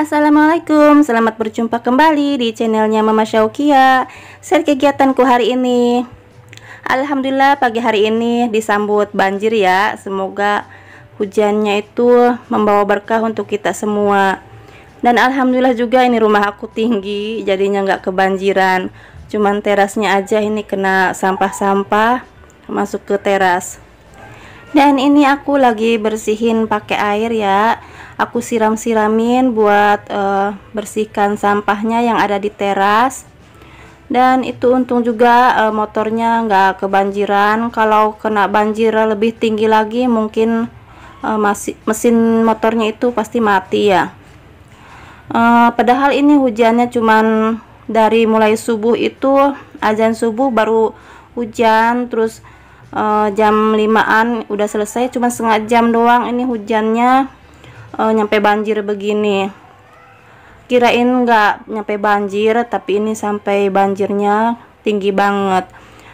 Assalamualaikum, selamat berjumpa kembali di channelnya Mama Syaukia. Share kegiatanku hari ini. Alhamdulillah pagi hari ini disambut banjir ya. Semoga hujannya itu membawa berkah untuk kita semua. Dan alhamdulillah juga ini rumah aku tinggi, jadinya nggak kebanjiran. Cuman terasnya aja ini kena sampah-sampah masuk ke teras. Dan ini aku lagi bersihin pakai air ya. Aku siram-siramin buat bersihkan sampahnya yang ada di teras. Dan itu untung juga motornya nggak kebanjiran. Kalau kena banjir lebih tinggi lagi mungkin mesin motornya itu pasti mati ya. Padahal ini hujannya cuman dari mulai subuh itu, azan subuh baru hujan, terus jam 5-an udah selesai, cuma setengah jam doang ini hujannya nyampe banjir begini. Kirain nggak nyampe banjir, tapi ini sampai banjirnya tinggi banget.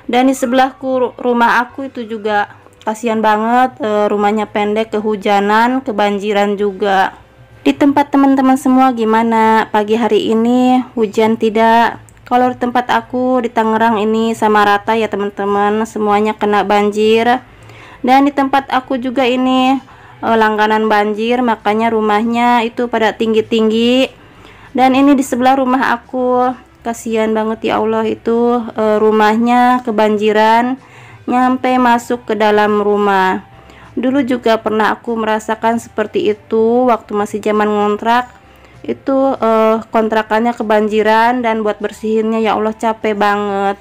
Dan di sebelahku rumah aku itu juga kasihan banget, rumahnya pendek, kehujanan, kebanjiran juga. Di tempat teman-teman semua gimana pagi hari ini, hujan tidak? Kalau di tempat aku di Tangerang ini sama rata ya teman-teman, semuanya kena banjir. Dan di tempat aku juga ini langganan banjir, makanya rumahnya itu pada tinggi-tinggi. Dan ini di sebelah rumah aku, kasihan banget ya Allah, itu rumahnya kebanjiran nyampe masuk ke dalam rumah. Dulu juga pernah aku merasakan seperti itu waktu masih zaman ngontrak. Itu kontrakannya kebanjiran dan buat bersihinnya ya Allah capek banget.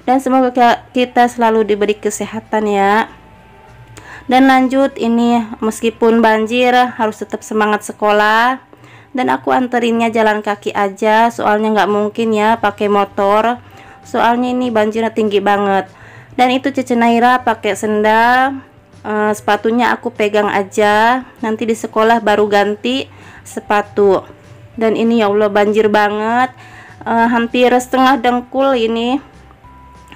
Dan semoga kita selalu diberi kesehatan ya. Dan lanjut, ini meskipun banjir harus tetap semangat sekolah. Dan aku anterinnya jalan kaki aja, soalnya nggak mungkin ya pakai motor, soalnya ini banjirnya tinggi banget. Dan itu Cece Naira pakai sendal, sepatunya aku pegang aja, nanti di sekolah baru ganti sepatu. Dan ini ya Allah banjir banget, hampir setengah dengkul ini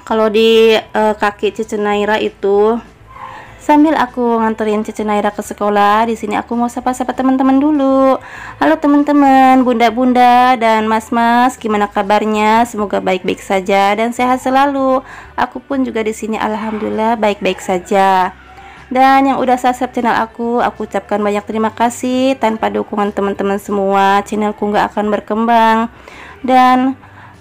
kalau di kaki Cece Naira itu. Sambil aku nganterin Cece Naira ke sekolah, di sini aku mau sapa-sapa teman-teman dulu. Halo teman-teman, bunda-bunda dan mas-mas, gimana kabarnya? Semoga baik-baik saja dan sehat selalu. Aku pun juga di sini alhamdulillah baik-baik saja. Dan yang udah subscribe channel aku ucapkan banyak terima kasih. Tanpa dukungan teman-teman semua, channelku nggak akan berkembang. Dan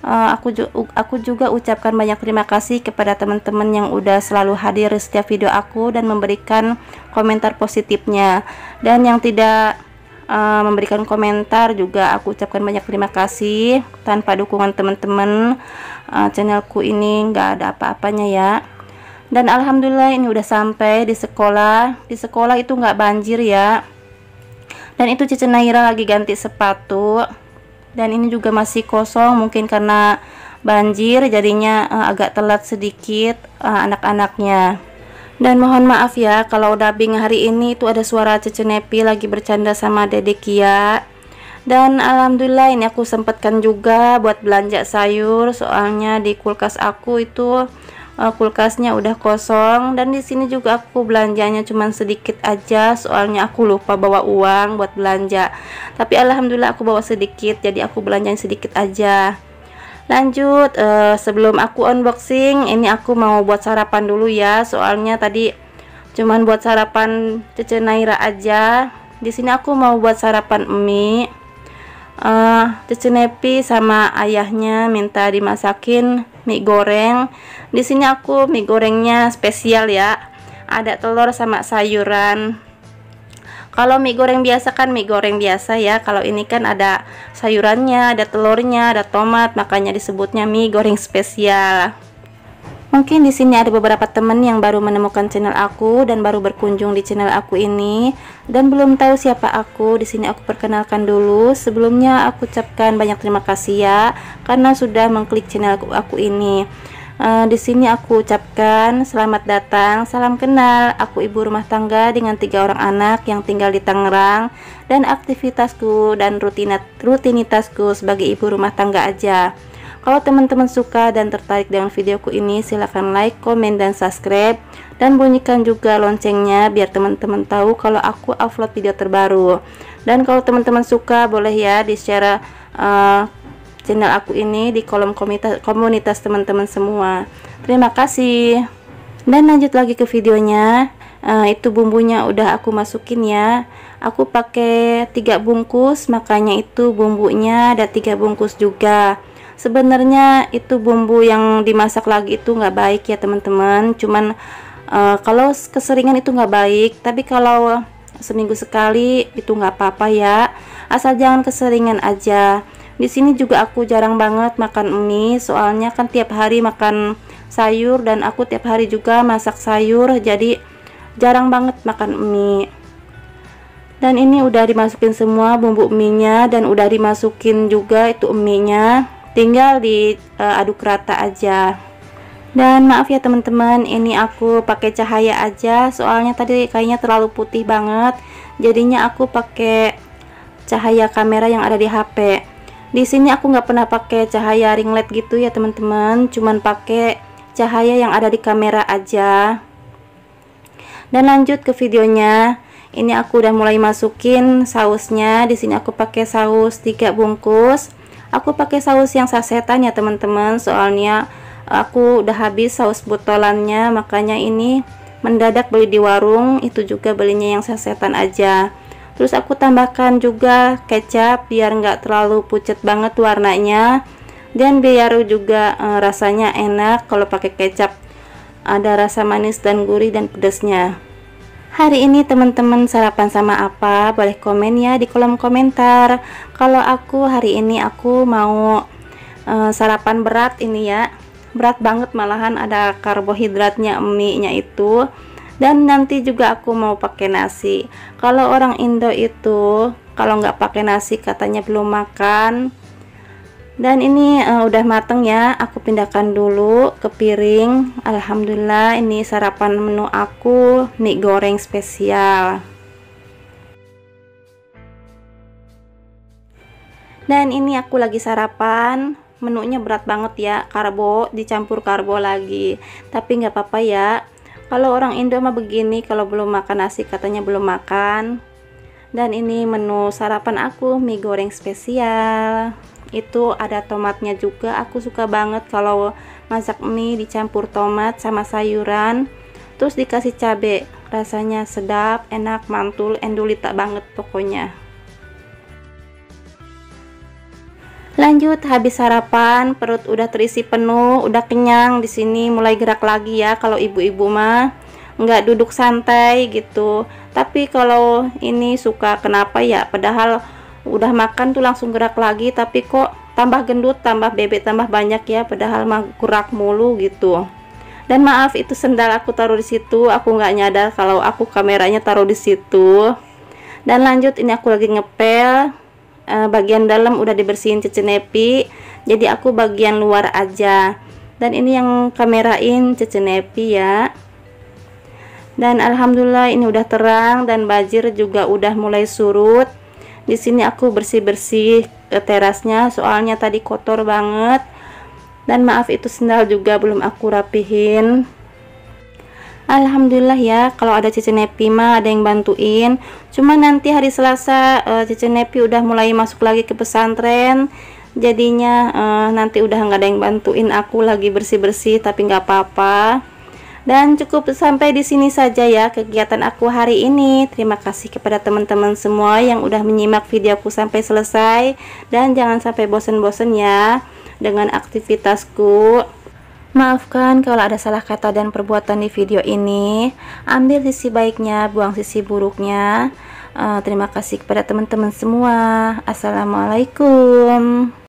aku juga ucapkan banyak terima kasih kepada teman-teman yang udah selalu hadir di setiap video aku dan memberikan komentar positifnya. Dan yang tidak memberikan komentar juga aku ucapkan banyak terima kasih. Tanpa dukungan teman-teman, channelku ini nggak ada apa-apanya ya. Dan alhamdulillah ini udah sampai di sekolah. Di sekolah itu nggak banjir ya. Dan itu Cece Naira lagi ganti sepatu. Dan ini juga masih kosong, mungkin karena banjir jadinya agak telat sedikit anak-anaknya. Dan mohon maaf ya kalau dubbing hari ini itu ada suara Cece Nepi lagi bercanda sama Dede Kia. Dan alhamdulillah ini aku sempatkan juga buat belanja sayur, soalnya di kulkas aku itu kulkasnya udah kosong. Dan di sini juga aku belanjanya cuman sedikit aja, soalnya aku lupa bawa uang buat belanja. Tapi alhamdulillah aku bawa sedikit, jadi aku belanjanya sedikit aja. Lanjut, sebelum aku unboxing, ini aku mau buat sarapan dulu ya, soalnya tadi cuman buat sarapan Cece Naira aja. Di sini aku mau buat sarapan mie. Cece Nepi sama ayahnya minta dimasakin mie goreng. Di sini aku mie gorengnya spesial ya, ada telur sama sayuran. Kalau mie goreng biasa kan mie goreng biasa ya, kalau ini kan ada sayurannya, ada telurnya, ada tomat, makanya disebutnya mie goreng spesial. Mungkin di sini ada beberapa teman yang baru menemukan channel aku dan baru berkunjung di channel aku ini dan belum tahu siapa aku. Di sini aku perkenalkan dulu. Sebelumnya aku ucapkan banyak terima kasih ya karena sudah mengklik channel aku ini. Di sini aku ucapkan selamat datang, salam kenal. Aku ibu rumah tangga dengan 3 orang anak yang tinggal di Tangerang, dan aktivitasku dan rutinitasku sebagai ibu rumah tangga aja. Kalau teman-teman suka dan tertarik dengan videoku ini, silahkan like, komen, dan subscribe. Dan bunyikan juga loncengnya biar teman-teman tahu kalau aku upload video terbaru. Dan kalau teman-teman suka, boleh ya di share channel aku ini di kolom komunitas teman-teman semua. Terima kasih. Dan lanjut lagi ke videonya. Itu bumbunya udah aku masukin ya. Aku pakai 3 bungkus, makanya itu bumbunya ada 3 bungkus juga. Sebenarnya itu bumbu yang dimasak lagi itu nggak baik ya teman-teman. Cuman kalau keseringan itu nggak baik, tapi kalau seminggu sekali itu nggak apa-apa ya, asal jangan keseringan aja. Di sini juga aku jarang banget makan mie, soalnya kan tiap hari makan sayur dan aku tiap hari juga masak sayur, jadi jarang banget makan mie. Dan ini udah dimasukin semua bumbu mie-nya dan udah dimasukin juga itu mie-nya, tinggal diaduk rata aja. Dan maaf ya teman-teman, ini aku pakai cahaya aja, soalnya tadi kayaknya terlalu putih banget, jadinya aku pakai cahaya kamera yang ada di HP. Di sini aku nggak pernah pakai cahaya ring light gitu ya teman-teman, cuman pakai cahaya yang ada di kamera aja. Dan lanjut ke videonya. Ini aku udah mulai masukin sausnya. Di sini aku pakai saus 3 bungkus. Aku pakai saus yang sasetan ya teman-teman, soalnya aku udah habis saus botolannya, makanya ini mendadak beli di warung, itu juga belinya yang sasetan aja. Terus aku tambahkan juga kecap biar nggak terlalu pucat banget warnanya, dan biar juga rasanya enak. Kalau pakai kecap ada rasa manis dan gurih dan pedasnya. Hari ini teman-teman sarapan sama apa? Boleh komen ya di kolom komentar. Kalau aku hari ini aku mau sarapan berat ini ya, berat banget malahan, ada karbohidratnya, mie-nya itu. Dan nanti juga aku mau pakai nasi. Kalau orang Indo itu kalau nggak pakai nasi katanya belum makan. Dan ini udah mateng ya, aku pindahkan dulu ke piring. Alhamdulillah, ini sarapan menu aku, mie goreng spesial. Dan ini aku lagi sarapan, menunya berat banget ya, karbo dicampur karbo lagi, tapi nggak apa-apa ya. Kalau orang Indo mah begini, kalau belum makan nasi katanya belum makan. Dan ini menu sarapan aku, mie goreng spesial. Itu ada tomatnya juga, aku suka banget kalau masak mie dicampur tomat sama sayuran, terus dikasih cabai, rasanya sedap, enak, mantul, endulita banget pokoknya. Lanjut, habis sarapan perut udah terisi penuh, udah kenyang. Di sini mulai gerak lagi ya. Kalau ibu-ibu mah nggak duduk santai gitu, tapi kalau ini suka kenapa ya, padahal udah makan tuh langsung gerak lagi, tapi kok tambah gendut, tambah bebek, tambah banyak ya, padahal mah gerak mulu gitu. Dan maaf, itu sendal aku taruh di situ, aku nggak nyadar kalau aku kameranya taruh di situ. Dan lanjut, ini aku lagi ngepel. Bagian dalam udah dibersihin cecenepi, jadi aku bagian luar aja. Dan ini yang kamerain cecenepi ya. Dan alhamdulillah ini udah terang dan banjir juga udah mulai surut. Di sini aku bersih-bersih terasnya, soalnya tadi kotor banget. Dan maaf, itu sendal juga belum aku rapihin. Alhamdulillah ya, kalau ada Cici Nepi mah ada yang bantuin. Cuma nanti hari Selasa Cici Nepi udah mulai masuk lagi ke pesantren, jadinya nanti udah nggak ada yang bantuin aku lagi bersih-bersih, tapi nggak apa-apa. Dan cukup sampai di sini saja ya kegiatan aku hari ini. Terima kasih kepada teman-teman semua yang udah menyimak videoku sampai selesai, dan jangan sampai bosen-bosen ya dengan aktivitasku. Maafkan kalau ada salah kata dan perbuatan di video ini. Ambil sisi baiknya, buang sisi buruknya. Terima kasih kepada teman-teman semua. Assalamualaikum.